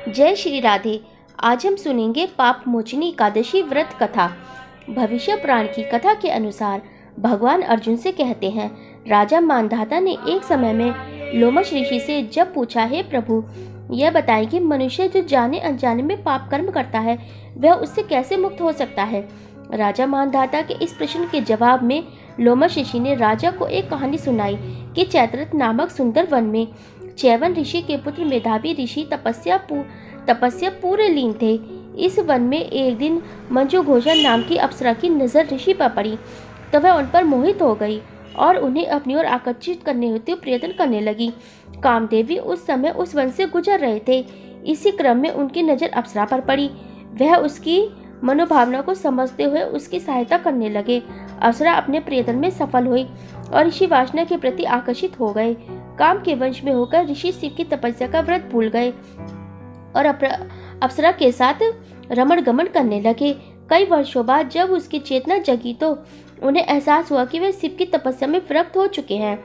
जय श्री राधे। आज हम सुनेंगे पाप मोचनी एकादशी व्रत कथा। भविष्य पुराण की कथा के अनुसार भगवान अर्जुन से कहते हैं, राजा मानधाता ने एक समय में लोमश ऋषि से जब पूछा, हे प्रभु, यह बताएं कि मनुष्य जो जाने अनजाने में पाप कर्म करता है वह उससे कैसे मुक्त हो सकता है। राजा मानधाता के इस प्रश्न के जवाब में लोमश ऋषि ने राजा को एक कहानी सुनाई कि चैत्ररथ नामक सुंदर वन में च्यवन ऋषि के पुत्र मेधावी ऋषि तपस्या पूरे लीन थे। इस वन में एक दिन मंजू घोषण नाम की अप्सरा की नजर ऋषि पर पड़ी, तो वह उन पर मोहित हो गई और उन्हें अपनी ओर आकर्षित करने हेतु प्रयत्न करने लगी। कामदेवी उस समय उस वन से गुजर रहे थे। इसी क्रम में उनकी नजर अप्सरा पर पड़ी। वह उसकी मनोभावना को समझते हुए उसकी सहायता करने लगे। अप्सरा अपने प्रयत्न में सफल हुई और ऋषि वासना के प्रति आकर्षित हो गए। काम के वंश में होकर ऋषि शिव की तपस्या का व्रत भूल गए और अप्सरा के साथ रमण गमन करने लगे। कई वर्षों बाद जब उसकी चेतना जगी तो उन्हें एहसास हुआ कि वे शिव की तपस्या में विरक्त हो चुके हैं।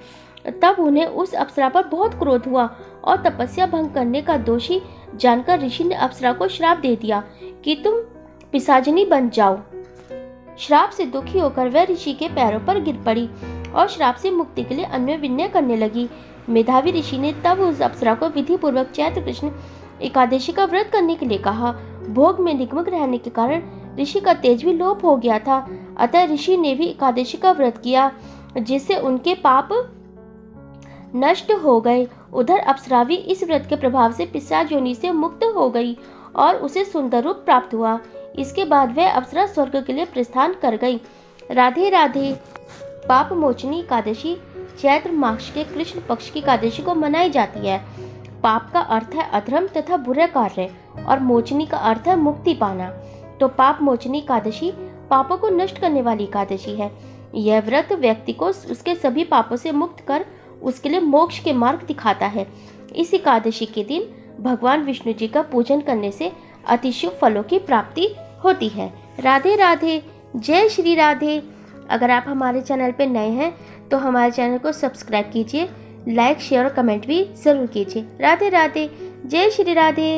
तब उन्हें उस अप्सरा पर बहुत क्रोध हुआ और तपस्या भंग करने का दोषी जानकर ऋषि ने अप्सरा को श्राप दे दिया कि तुम पिशाचिनी बन जाओ। श्राप से दुखी होकर वह ऋषि के पैरों पर गिर पड़ी और श्राप से मुक्ति के लिए अन्वय विनय करने लगी। मेधावी ऋषि ने तब उस अप्सरा को विधि पूर्वक चैत्र कृष्ण एकादशी का व्रत करने के लिए कहा। भोग में निमग्न रहने के कारण ऋषि का तेज भी लोप हो गया था, अतः ऋषि ने भी एकादशी का व्रत किया, जिससे उनके पाप नष्ट हो गए। उधर अप्सरा भी इस व्रत के प्रभाव से पिशाच योनि से मुक्त हो गई और उसे सुंदर रूप प्राप्त हुआ। इसके बाद वह अप्सरा स्वर्ग के लिए प्रस्थान कर गई। राधे राधे। पाप मोचनी एकादशी चैत्र मास के कृष्ण पक्ष की एकादशी को मनाई जाती है। पाप का अर्थ है अधर्म तथा बुरे कार्य और मोचनी का अर्थ है मुक्ति पाना। तो पाप मोचनी एकादशी पापों को नष्ट करने वाली एकादशी है। यह व्रत व्यक्ति को उसके सभी पापों से मुक्त कर उसके लिए मोक्ष के मार्ग दिखाता है। इस एकादशी के दिन भगवान विष्णु जी का पूजन करने से अति शुभ फलों की प्राप्ति होती है। राधे राधे। जय श्री राधे। अगर आप हमारे चैनल पर नए हैं तो हमारे चैनल को सब्सक्राइब कीजिए, लाइक शेयर और कमेंट भी जरूर कीजिए। राधे राधे। जय श्री राधे।